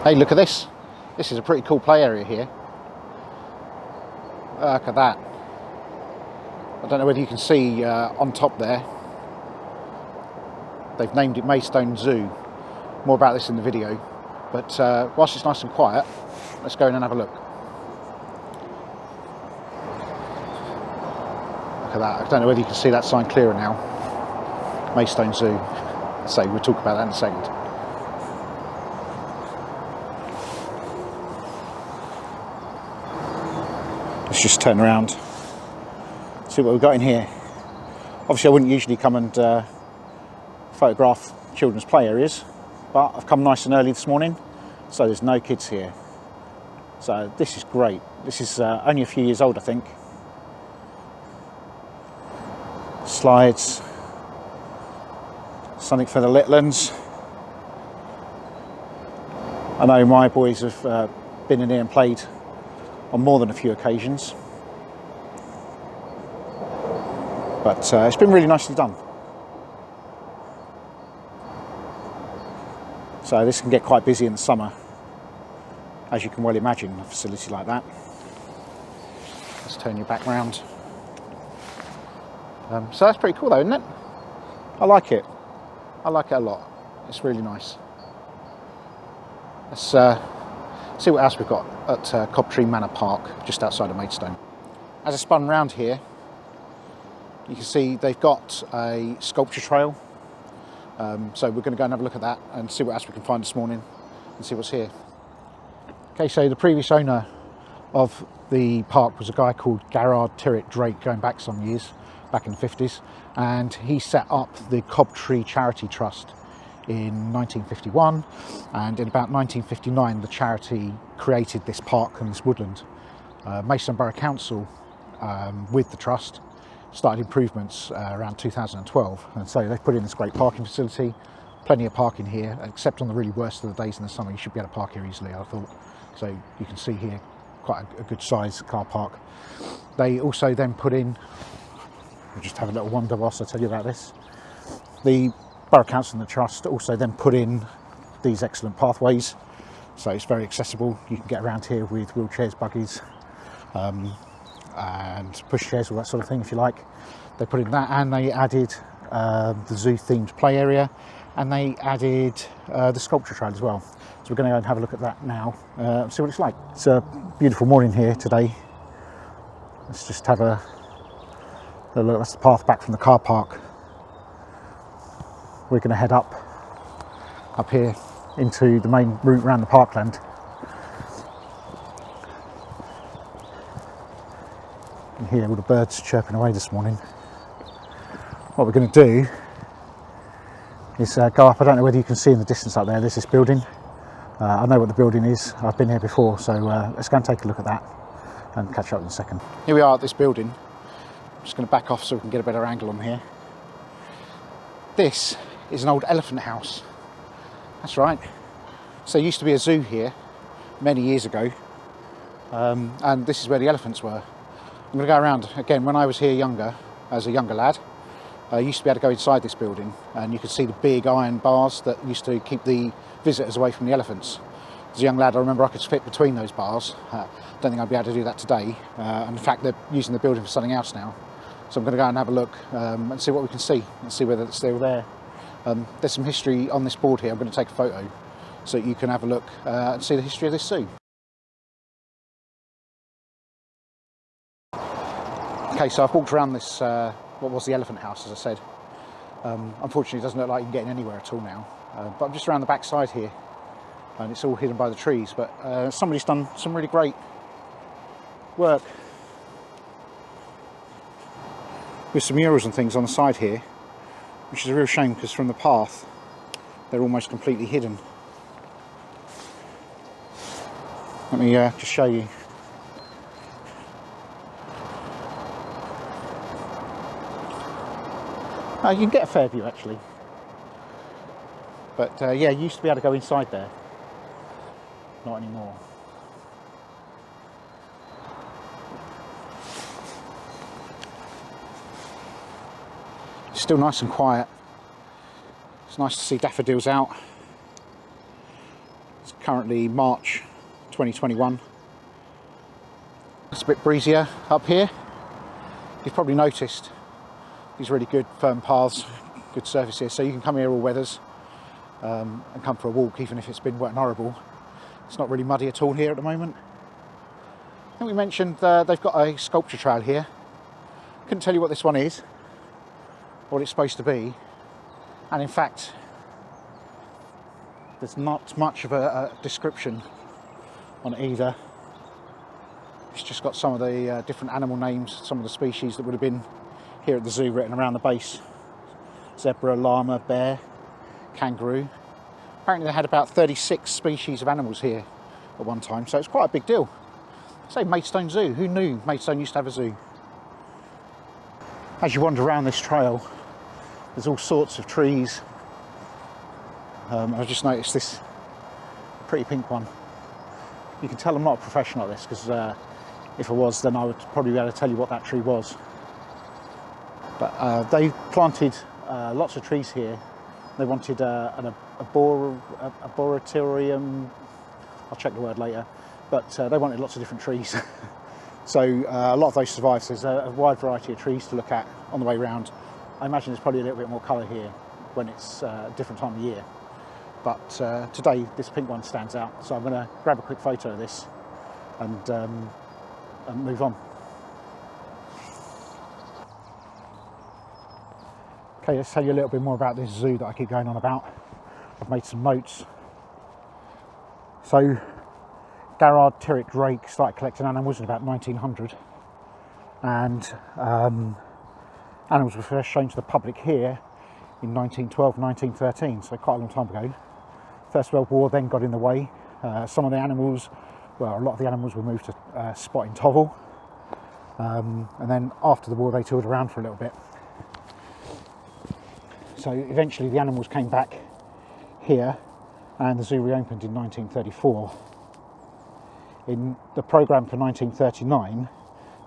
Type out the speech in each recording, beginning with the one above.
Hey, look at this. This is a pretty cool play area here. Look at that. I don't know whether you can see on top there. They've named it Maidstone Zoo. More about this in the video. But whilst it's nice and quiet, let's go in and have a look. Look at that. I don't know whether you can see that sign clearer now. Maidstone Zoo. So we'll talk about that in a second. Let's just turn around, see what we've got in here. Obviously I wouldn't usually come and photograph children's play areas, but I've come nice and early this morning, so there's no kids here. So this is great. This is only a few years old, I think. Slides, something for the little ones. I know my boys have been in here and played on more than a few occasions, but it's been really nicely done. So this can get quite busy in the summer, as you can well imagine, a facility like that. Let's turn you back round. So that's pretty cool though, isn't it? I like it. I like it a lot. It's really nice. Let's see what else we've got at Cobtree Manor Park, just outside of Maidstone. As I spun round here, you can see they've got a sculpture trail. So we're going to go and have a look at that and see what else we can find this morning and see what's here. Okay, so the previous owner of the park was a guy called Garrard Tyrwhitt Drake, going back some years, back in the 50s, and he set up the Cobtree Charity Trust in 1951, and in about 1959 the charity created this park and this woodland. Maidstone Borough Council, with the trust, started improvements around 2012, and so they've put in this great parking facility, plenty of parking here, except on the really worst of the days in the summer you should be able to park here easily, I thought. So you can see here quite a good size car park. They also then put in, we'll just have a little wander whilst I tell you about this. The Borough Council and the Trust also then put in these excellent pathways, so it's very accessible. You can get around here with wheelchairs, buggies, and pushchairs, all that sort of thing if you like. They put in that, and they added the zoo themed play area, and they added the sculpture trail as well. So we're going to go and have a look at that now, see what it's like. It's a beautiful morning here today. Let's just have a look. That's the path back from the car park. We're going to head up here into the main route around the parkland. You can hear all the birds chirping away this morning. What we're going to do is go up. I don't know whether you can see in the distance up there, there's this building. I know what the building is, I've been here before, so let's go and take a look at that and catch up in a second. Here we are at this building. I'm just going to back off so we can get a better angle on here. This is an old elephant house. That's right. So there used to be a zoo here many years ago, and this is where the elephants were. I'm going to go around again. When I was here younger, as a younger lad, I used to be able to go inside this building, and you could see the big iron bars that used to keep the visitors away from the elephants. As a young lad, I remember I could fit between those bars. Don't think I'd be able to do that today. And in fact, they're using the building for something else now. So I'm going to go and have a look and see what we can see and see whether it's still there. There's some history on this board here. I'm going to take a photo so that you can have a look and see the history of this zoo. Okay, so I've walked around this, what was the elephant house, as I said. Unfortunately, it doesn't look like you can get in anywhere at all now. But I'm just around the back side here, and it's all hidden by the trees. But somebody's done some really great work with some murals and things on the side here, which is a real shame because from the path they're almost completely hidden. Let me just show you. You can get a fair view actually, but yeah, you used to be able to go inside there, not anymore. It's still nice and quiet. It's nice to see daffodils out. It's currently March 2021. It's a bit breezier up here. You've probably noticed these really good firm paths, good surface here, so you can come here all weathers and come for a walk even if it's been wet and horrible. It's not really muddy at all here at the moment. I think we mentioned they've got a sculpture trail here. Couldn't tell you what this one is, what it's supposed to be, and in fact there's not much of a description on either. It's just got some of the different animal names, some of the species that would have been here at the zoo written around the base. Zebra, llama, bear, kangaroo. Apparently they had about 36 species of animals here at one time, so it's quite a big deal. Say Maidstone Zoo, who knew Maidstone used to have a zoo? As you wander around this trail, there's all sorts of trees. I just noticed this pretty pink one. You can tell I'm not a professional at this, because if I was, then I would probably be able to tell you what that tree was. But they planted lots of trees here. They wanted an arboretum, I'll check the word later, but they wanted lots of different trees. So a lot of those survived. There's a wide variety of trees to look at on the way round. I imagine there's probably a little bit more colour here when it's a different time of year. But today this pink one stands out, so I'm going to grab a quick photo of this and move on. Okay, let's tell you a little bit more about this zoo that I keep going on about. I've made some notes. So Garrard Tyrwhitt Drake started collecting animals in about 1900, and animals were first shown to the public here in 1912, 1913, so quite a long time ago. First World War then got in the way. Some of the animals, well, a lot of the animals were moved to Spot in Tovel, and then after the war they toured around for a little bit. So eventually the animals came back here and the zoo reopened in 1934. In the programme for 1939,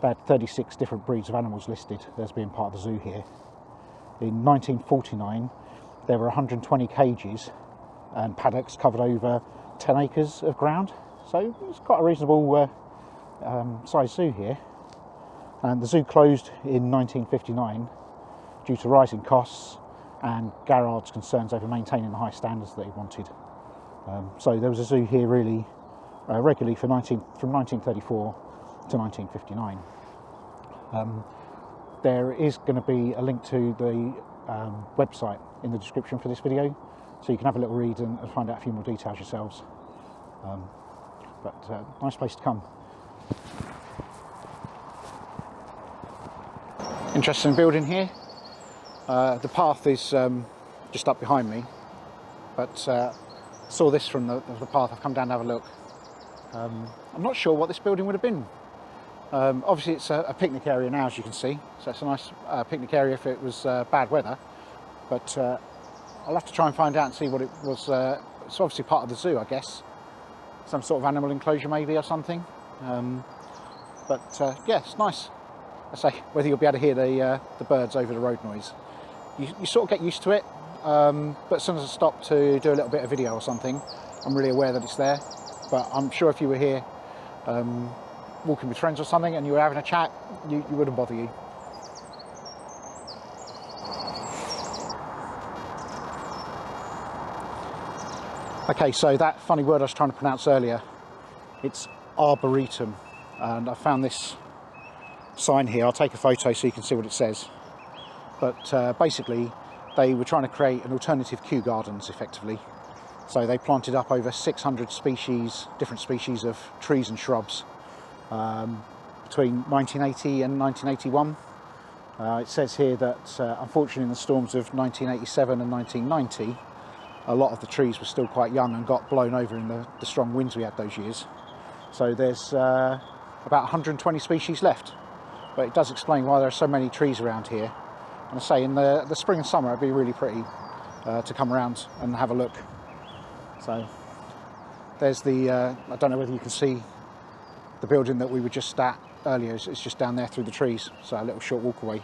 they had 36 different breeds of animals listed as being part of the zoo here. In 1949, there were 120 cages and paddocks covered over 10 acres of ground. So it's quite a reasonable sized zoo here. And the zoo closed in 1959 due to rising costs and Garrard's concerns over maintaining the high standards that he wanted. So there was a zoo here really regularly from 1934 to 1959. There is going to be a link to the website in the description for this video, so you can have a little read and find out a few more details yourselves. But nice place to come. Interesting building here. The path is just up behind me, but saw this from the path. I've come down to have a look. I'm not sure what this building would have been. Obviously it's a picnic area now, as you can see, so it's a nice picnic area if it was bad weather, but I'll have to try and find out and see what it was. It's obviously part of the zoo, I guess, some sort of animal enclosure maybe or something, but yeah, it's nice. I say, whether you'll be able to hear the birds over the road noise, you sort of get used to it, but as soon as I stop to do a little bit of video or something, I'm really aware that it's there. But I'm sure if you were here walking with friends or something and you were having a chat, you wouldn't bother you. Okay, so that funny word I was trying to pronounce earlier, it's arboretum, and I found this sign here. I'll take a photo so you can see what it says. But basically they were trying to create an alternative Kew Gardens effectively. So they planted up over 600 species, different species of trees and shrubs between 1980 and 1981. It says here that unfortunately in the storms of 1987 and 1990, a lot of the trees were still quite young and got blown over in the strong winds we had those years. So there's about 120 species left, but it does explain why there are so many trees around here. And I say in the spring and summer it'd be really pretty to come around and have a look. So there's the, I don't know whether you can see the building that we were just at earlier. It's just down there through the trees, so a little short walk away.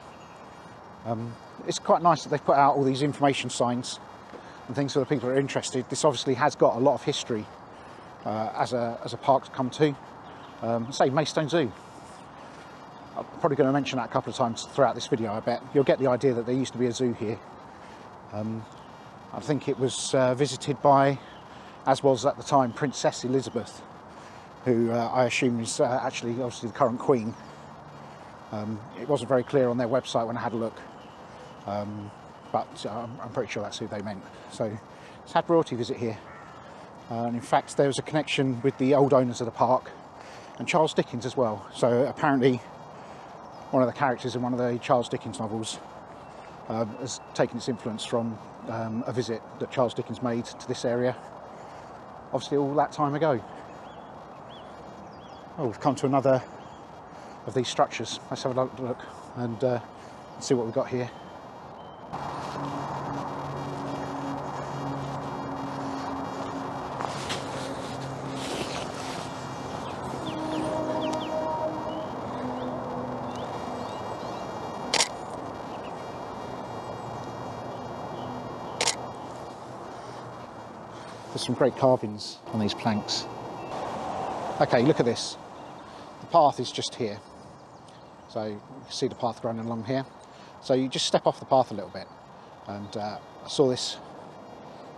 It's quite nice that they've put out all these information signs and things for the people that are interested. This obviously has got a lot of history as a park to come to. Say Maidstone Zoo. I'm probably going to mention that a couple of times throughout this video. I bet you'll get the idea that there used to be a zoo here. I think it was visited by, as was at the time, Princess Elizabeth, who I assume is actually obviously the current Queen. It wasn't very clear on their website when I had a look, but I'm pretty sure that's who they meant. So it's had royalty visit here, and in fact there was a connection with the old owners of the park and Charles Dickens as well. So apparently one of the characters in one of the Charles Dickens novels has taken its influence from a visit that Charles Dickens made to this area, obviously all that time ago. Oh, we've come to another of these structures. Let's have a look and see what we've got here. There's some great carvings on these planks. Okay, look at this. The path is just here. So you can see the path running along here. So you just step off the path a little bit. And I saw this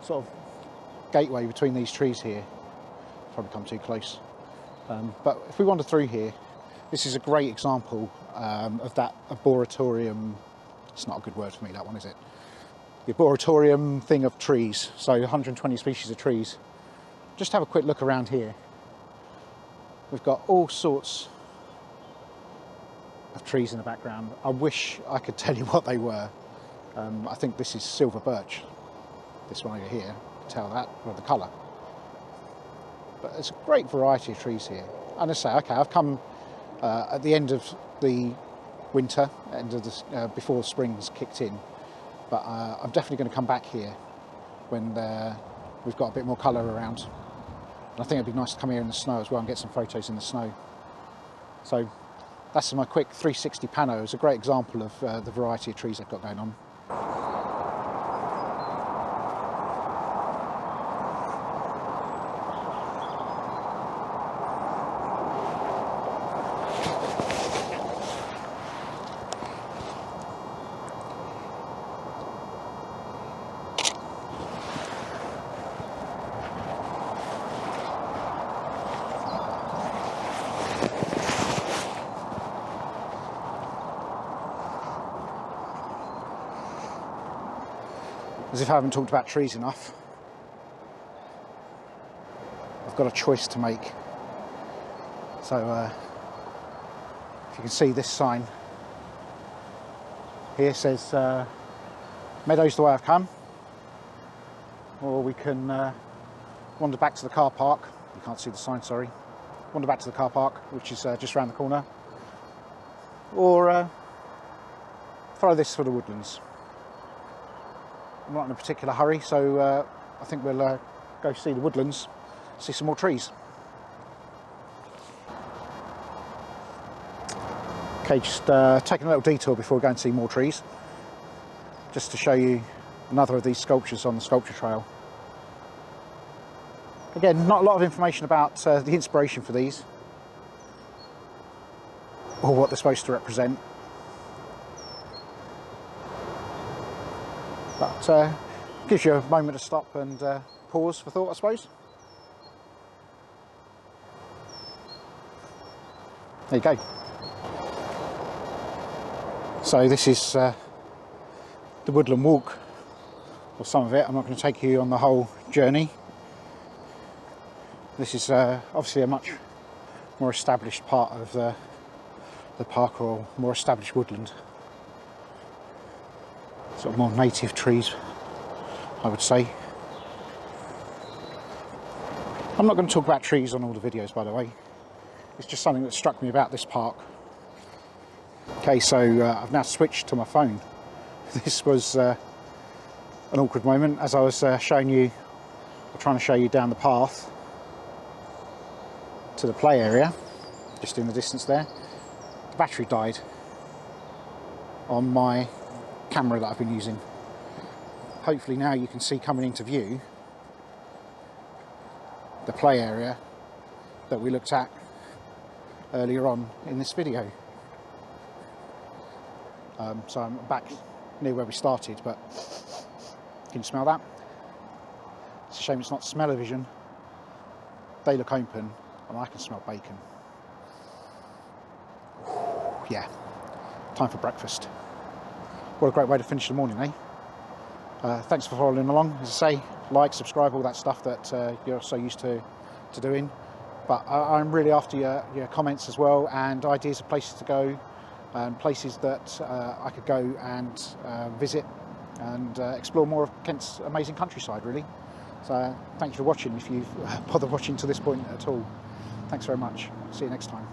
sort of gateway between these trees here. Probably come too close. But if we wander through here, this is a great example of that arboretum. It's not a good word for me, that one, is it? The arboretum thing of trees. So 120 species of trees. Just have a quick look around here. We've got all sorts of trees in the background. I wish I could tell you what they were. I think this is silver birch. This one over here, you can tell that by the colour. But there's a great variety of trees here. And I say, okay, I've come at the end of the winter, end of the, before spring's kicked in. But I'm definitely going to come back here when we've got a bit more colour around. And I think it'd be nice to come here in the snow as well and get some photos in the snow. So that's my quick 360 pano. It's a great example of the variety of trees I've got going on. As if I haven't talked about trees enough, I've got a choice to make. So if you can see this sign here, says Meadows the way I've come, or we can wander back to the car park. You can't see the sign, sorry. Wander back to the car park, which is just around the corner, or follow this for the woodlands. I'm not in a particular hurry, so I think we'll go see the woodlands, see some more trees. Okay, just taking a little detour before we go and see more trees, just to show you another of these sculptures on the sculpture trail. Again, not a lot of information about the inspiration for these, or what they're supposed to represent. But gives you a moment to stop and pause for thought, I suppose. There you go. So this is the woodland walk, or some of it. I'm not going to take you on the whole journey. This is obviously a much more established part of the park, or more established woodland. Sort of more native trees, I would say. I'm not going to talk about trees on all the videos, by the way. It's just something that struck me about this park. Okay, so I've now switched to my phone. This was an awkward moment as I was showing you, or trying to show you down the path to the play area, just in the distance there. The battery died on my camera that I've been using. Hopefully now you can see coming into view the play area that we looked at earlier on in this video. So I'm back near where we started, but can you smell that? It's a shame it's not smell-o-vision. They look open and I can smell bacon. Yeah, time for breakfast. What a great way to finish the morning, eh? Thanks for following along. As I say, like, subscribe, all that stuff that you're so used to doing. But I'm really after your comments as well, and ideas of places to go, and places that I could go and visit and explore more of Kent's amazing countryside, really. So thank you for watching, if you've bothered watching to this point at all. Thanks very much. See you next time.